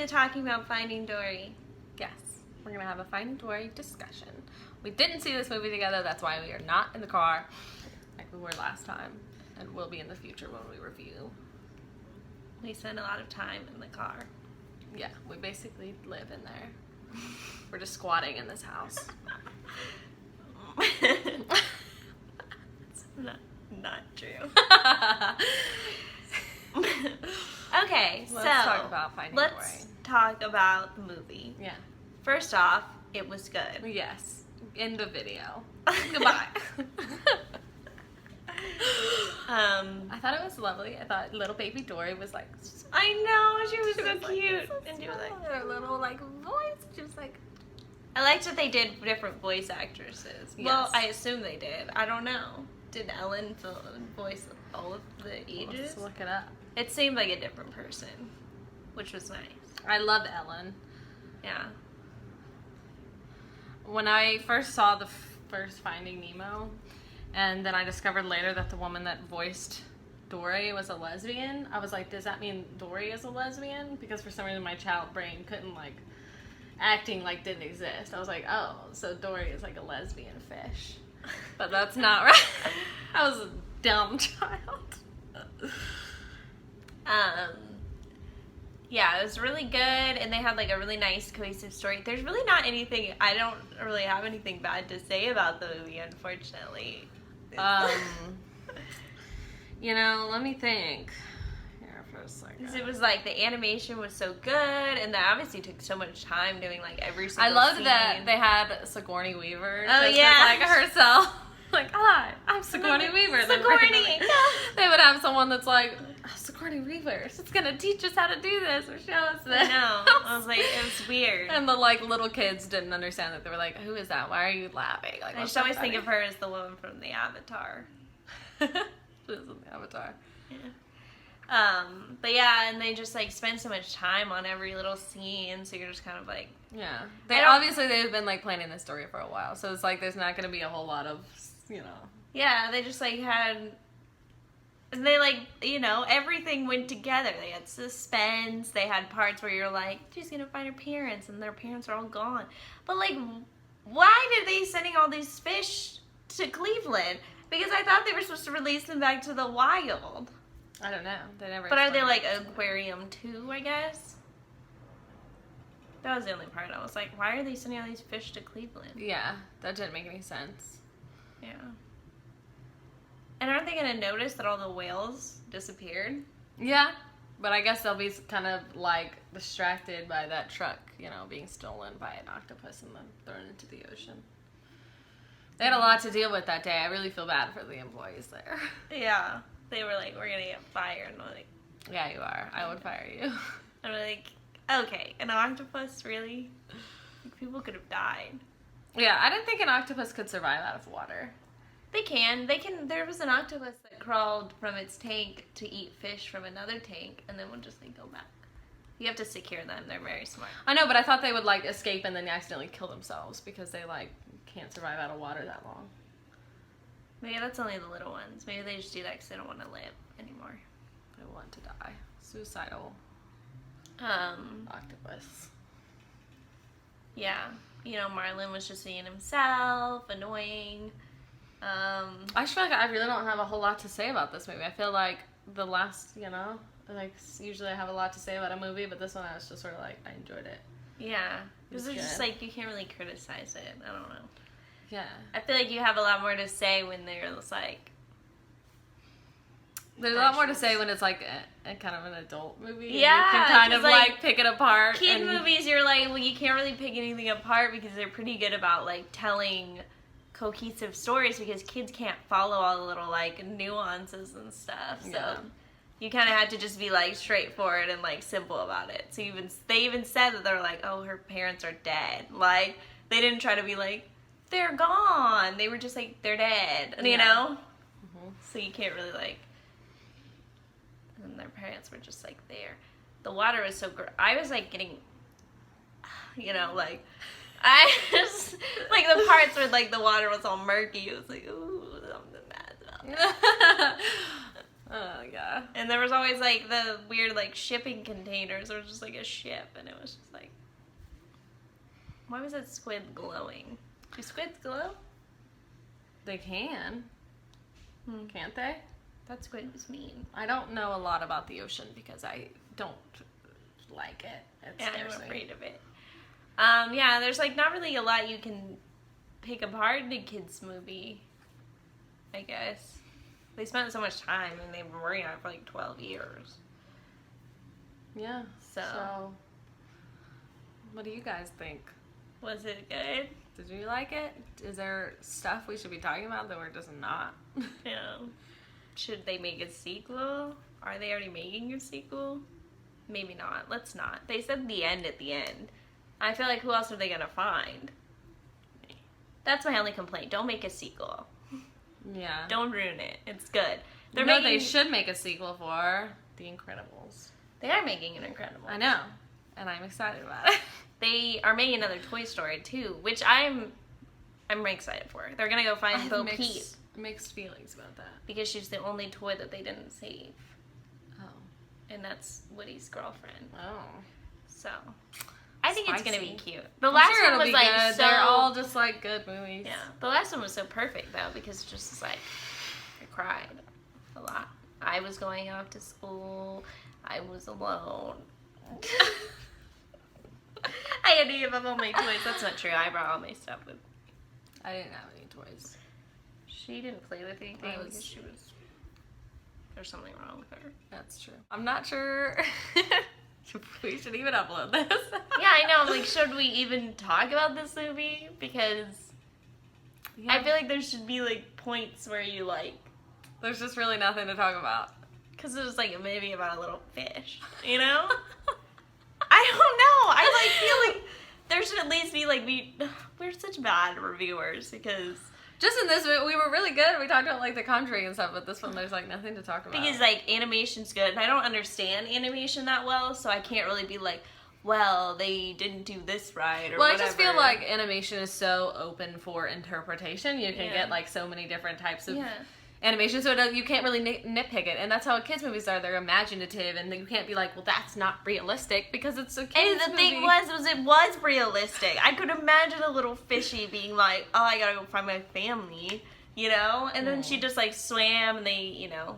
actually talking about Finding Dory. Yes, we're going to have a Finding Dory discussion. We didn't see this movie together. That's why we are not in the car like we were last time. And will be in the future when we review. We spend a lot of time in the car. Yeah, we basically live in there. We're just squatting in this house. It's not true. Okay, Let's so talk about Finding Dory. Let's talk about the movie. Yeah. First off, it was good. Yes. End of video. Goodbye. I thought it was lovely. I thought little baby Dory was like. I know, she was so like, cute. so and she was like, her little like voice, she was like. I liked that they did different voice actresses. Yes. Well, I assume they did. I don't know. Did Ellen voice all of the ages? Let's look it up. It seemed like a different person, which was nice. I love Ellen. Yeah. When I first saw the first Finding Nemo, and then I discovered later that the woman that voiced Dory was a lesbian, I was like, does that mean Dory is a lesbian? Because for some reason my child brain couldn't like, acting like didn't exist. I was like, oh, so Dory is like a lesbian fish. But that's not right. I was a dumb child. Yeah, it was really good, and they had like a really nice cohesive story. There's really not anything, I don't really have anything bad to say about the movie, unfortunately. You know, let me think here for a second. It was like the animation was so good, and they obviously took so much time doing like every single I loved scene. that they had Sigourney Weaver. Oh, just yeah. as, like herself. Like, hi, I'm Sigourney Weaver. Sigourney. They would have someone that's like, oh, Sigourney Weaver, she's gonna teach us how to do this or show us this. I know. I was like, it was weird. And the like little kids didn't understand that. They were like, who is that? Why are you laughing? Like, I just always think of her as the woman from the Avatar. She is in the Avatar. Yeah. But yeah, and they just like spend so much time on every little scene, so you're just kind of like, yeah. Obviously they've been like planning this story for a while, so it's like there's not gonna be a whole lot of, you know. Yeah, they just like had, and they like, you know, everything went together. They had suspense. They had parts where you're like, she's gonna find her parents, and their parents are all gone. But like, why did they sending all these fish to Cleveland? Because I thought they were supposed to release them back to the wild. I don't know. They never. But are they like aquarium too, I guess? That was the only part. I was like, why are they sending all these fish to Cleveland? Yeah, that didn't make any sense. Yeah. And aren't they going to notice that all the whales disappeared? Yeah, but I guess they'll be kind of like distracted by that truck, you know, being stolen by an octopus and then thrown into the ocean. They had a lot to deal with that day. I really feel bad for the employees there. Yeah. They were like, we're going to get fired. And I'm like, yeah, you are. I would fire you. I'm like, okay, an octopus, really? Like, people could have died. Yeah, I didn't think an octopus could survive out of water. They can. There was an octopus that crawled from its tank to eat fish from another tank, and then would just like go back. You have to secure them. They're very smart. I know, but I thought they would like escape and then accidentally kill themselves because they like can't survive out of water that long. Maybe that's only the little ones. Maybe they just do that because they don't want to live anymore. They want to die. Suicidal. Octopus. Yeah. You know, Marlin was just being himself, annoying. I just feel like I really don't have a whole lot to say about this movie. I feel like the last, you know, like usually I have a lot to say about a movie, but this one I was just sort of like, I enjoyed it. Yeah. Because it's good. just like, you can't really criticize it. I don't know. Yeah. I feel like you have a lot more to say when there's like... There's a lot more to say when it's like a kind of an adult movie. Yeah. You can kind of like pick it apart. Kid movies, you're like, well, you can't really pick anything apart because they're pretty good about like telling cohesive stories because kids can't follow all the little like nuances and stuff. So Yeah. you kind of had to just be like straightforward and like simple about it. So they even said that they're like, oh, her parents are dead. Like they didn't try to be like, they're gone. They were just like, they're dead. You know? Mm-hmm. So you can't really like... And their parents were just like there. The water was so I was like getting... You know, like... I just... Like the parts where like the water was all murky. It was like, ooh, something bad about that. Oh, yeah. And there was always, like, the weird, like, shipping containers. There was just, like, a ship, and it was just, like... Why was that squid glowing? Do squids glow? They can. Can't they? That squid was mean. I don't know a lot about the ocean because I don't like it. It scares I'm me. afraid of it. Yeah, there's, like, not really a lot you can pick apart in a kid's movie, I guess. They spent so much time, and they've been working on it for, like, 12 years. Yeah. So, what do you guys think? was it good? Did you like it? Is there stuff we should be talking about that we're just not? Yeah. Should they make a sequel? Are they already making a sequel? Maybe not. Let's not. They said the end at the end. I feel like who else are they gonna find? That's my only complaint. Don't make a sequel. Yeah. Don't ruin it. It's good. They should make a sequel for The Incredibles. They are making an Incredible. I know. And I'm excited about it. They are making another Toy Story too, which I'm excited for. They're gonna go find Bo Peep. Mixed feelings about that. Because she's the only toy that they didn't save. Oh. And that's Woody's girlfriend. Oh. So I think it's gonna Spicy. be cute. The last one was like good. so They're all just like good movies. Yeah. The last one was so perfect though, because it's just like I cried a lot. I was going off to school. I was alone. I had to give up all my toys. That's not true. I brought all my stuff with me. I didn't have any toys. She didn't play with anything because she was... There's something wrong with her. That's true. I'm not sure we should even upload this. Yeah, I know. I'm like, should we even talk about this movie? Because I feel like there should be, like, points where you, like... There's just really nothing to talk about. Because it was, like, a movie about a little fish, you know? I don't know. I, like, feel like there should at least be, like, we're such bad reviewers because... Just in this, we were really good. We talked about, like, The Conjuring and stuff, but this one, there's, like, nothing to talk about. Because, like, animation's good, and I don't understand animation that well, so I can't really be like, well, they didn't do this right, or whatever. I just feel like animation is so open for interpretation. You can get, like, so many different types of animation, so you can't really nitpick it. And that's how kids' movies are. They're imaginative, and you can't be like, well, that's not realistic, because it's a kids' movie. And the thing was it was realistic. I could imagine a little fishy being like, oh, I gotta go find my family, you know? And then she just, like, swam, and they, you know,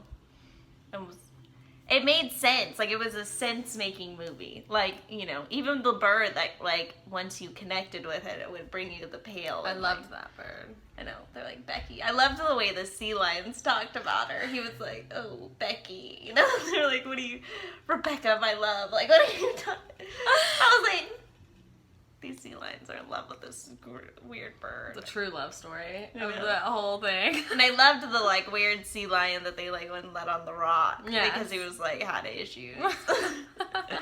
it made sense. Like, it was a sense-making movie. Like, you know, even the bird, like, once you connected with it, it would bring you to the pail. I loved that bird. I know. They're like, Becky. I loved the way the sea lions talked about her. He was like, oh, Becky. You know? They're like, what are you... Rebecca, my love. Like, what are you talking... I was like... These sea lions are in love with this weird bird. The true love story of that whole thing. And I loved the, like, weird sea lion that they, like, wouldn't let on the rock. Yes. Because he was, like, had issues. It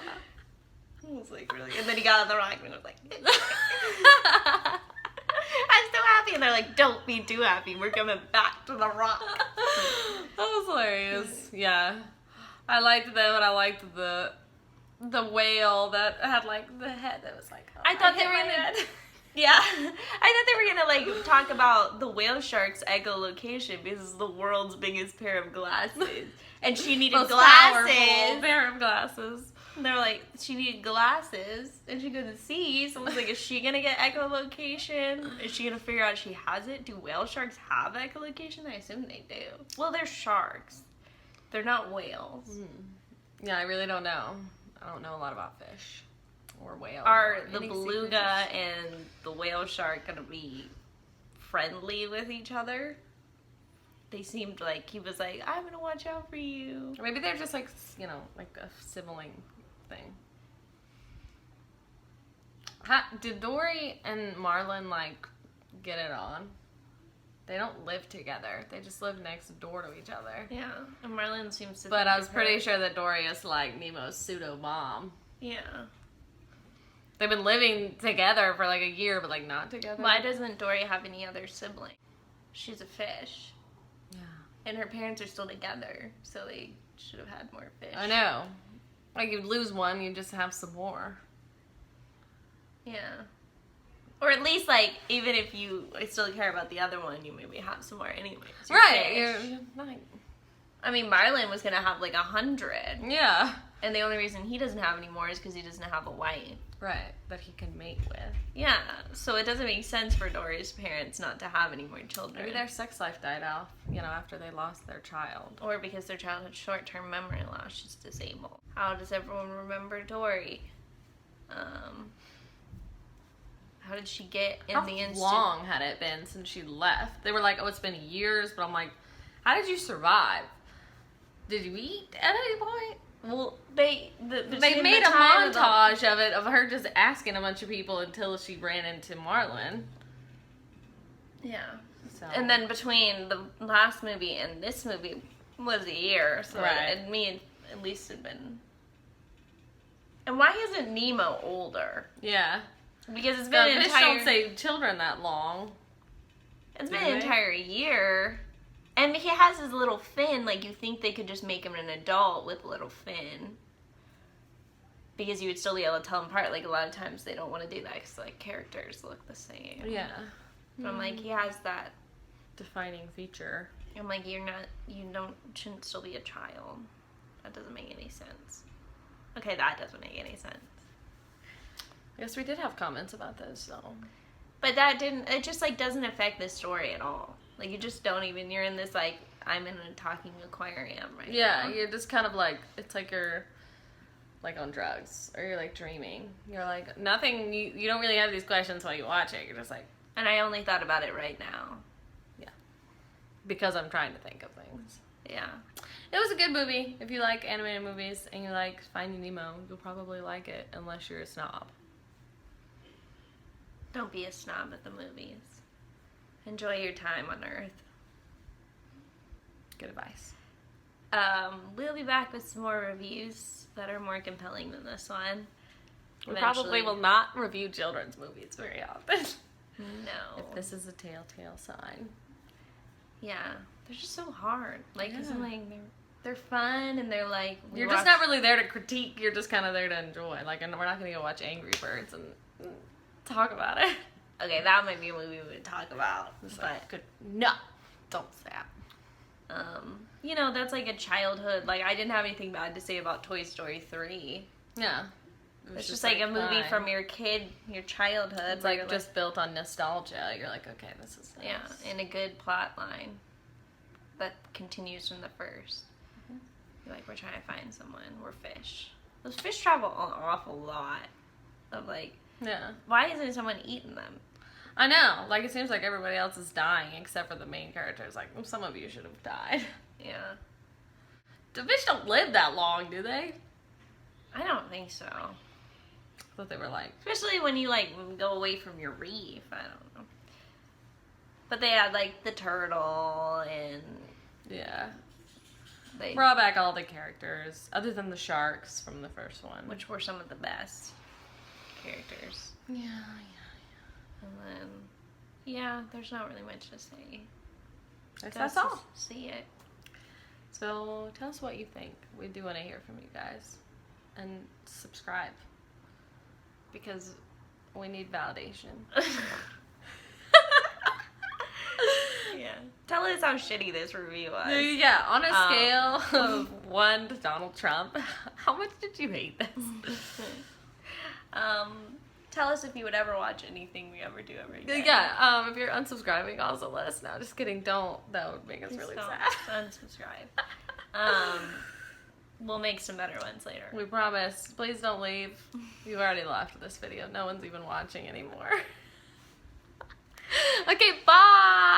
was, like, really... And then he got on the rock and was like... I'm so happy. And they're like, don't be too happy. We're coming back to the rock. That was hilarious. Yeah. I liked them, and I liked the whale that had, like, the head that was like, oh, I thought they were gonna... Yeah. I thought they were gonna, like, talk about the whale shark's echolocation because it's the world's biggest pair of glasses. And she needed glasses. Pair of glasses. And they're like, she needed glasses, and she couldn't see, so I was like, is she gonna get echolocation? Is she gonna figure out she has it? Do whale sharks have echolocation? I assume they do. Well, they're sharks. They're not whales. Yeah, I really don't know. I don't know a lot about fish or whales. Are the beluga and the whale shark gonna be friendly with each other? They seemed like he was like, I'm gonna watch out for you. Or maybe they're just like, you know, like a sibling thing. Did Dory and Marlon, like, get it on? They don't live together. They just live next door to each other. Yeah, and Marlon seems to. But I was pretty sure that Dory is like Nemo's pseudo mom. Yeah. They've been living together for like a year, but like not together. Why doesn't Dory have any other sibling? She's a fish. Yeah. And her parents are still together, so they should have had more fish. I know. Like, you lose one, you just have some more. Yeah. Or at least, like, even if you still care about the other one, you maybe have some more anyways. Right. You're like... I mean, Marlon was gonna have like 100. Yeah. And the only reason he doesn't have any more is because he doesn't have a wife. Right, that he can mate with. Yeah, so it doesn't make sense for Dory's parents not to have any more children. Maybe their sex life died off, after they lost their child. Or because their child had short-term memory loss, she's disabled. How does everyone remember Dory? How did she get in the institute? How long had it been since she left? They were like, oh, it's been years, but I'm like, how did you survive? Did you eat at any point? Well, they made a montage of it, of her just asking a bunch of people until she ran into Marlon. Yeah. So. And then between the last movie and this movie was a year, so right. At least had been. And why isn't Nemo older? Yeah. Because it's been an fish entire. Don't save children that long. It's been an entire year. And he has his little fin, like you think they could just make him an adult with a little fin. Because you would still be able to tell them apart. Like a lot of times they don't want to do that because like characters look the same. Yeah. But I'm like, he has that defining feature. I'm like, shouldn't still be a child. That doesn't make any sense. Okay, that doesn't make any sense. I guess we did have comments about this, though. But it just like doesn't affect the story at all. Like, you just don't even, you're in this, like, I'm in a talking aquarium right now. Yeah, you're just kind of like, it's like you're, like, on drugs. Or you're, like, dreaming. You're, like, nothing, you don't really have these questions while you watch it. You're just like... And I only thought about it right now. Yeah. Because I'm trying to think of things. Yeah. It was a good movie. If you like animated movies and you like Finding Nemo, you'll probably like it, unless you're a snob. Don't be a snob at the movies. Enjoy your time on Earth. Good advice. We'll be back with some more reviews that are more compelling than this one. We probably will not review children's movies very often. No. If this is a telltale sign. Yeah. They're just so hard. Like, because I'm like, they're fun and they're like... You're just not really there to critique. You're just kind of there to enjoy. Like, and we're not going to go watch Angry Birds and talk about it. Okay, that might be a movie we would talk about. But no, don't say that. That's like a childhood. Like, I didn't have anything bad to say about Toy Story 3. Yeah. It's just like a movie from your childhood. It's like just built on nostalgia. You're like, okay, this is nice. Yeah, and a good plot line that continues from the first. Mm-hmm. You're like, we're trying to find someone. We're fish. Those fish travel an awful lot of like... Yeah. Why isn't someone eating them? I know. Like, it seems like everybody else is dying except for the main characters. Like, well, some of you should have died. Yeah. The fish don't live that long, do they? I don't think so. I thought they were like... Especially when you, like, go away from your reef. I don't know. But they had, like, the turtle and... Yeah. They brought back all the characters, other than the sharks from the first one. Which were some of the best characters. Yeah. And then, yeah, there's not really much to say. That's all. See it. So, tell us what you think. We do want to hear from you guys. And subscribe. Because we need validation. Yeah. Tell us how shitty this review was. Yeah, on a scale of 1 to Donald Trump, how much did you hate this? Tell us if you would ever watch anything we ever do ever again. Yeah, if you're unsubscribing, also let us know. Just kidding, don't. That would make us really sad. Unsubscribe. We'll make some better ones later. We promise. Please don't leave. You've already left this video. No one's even watching anymore. Okay, bye!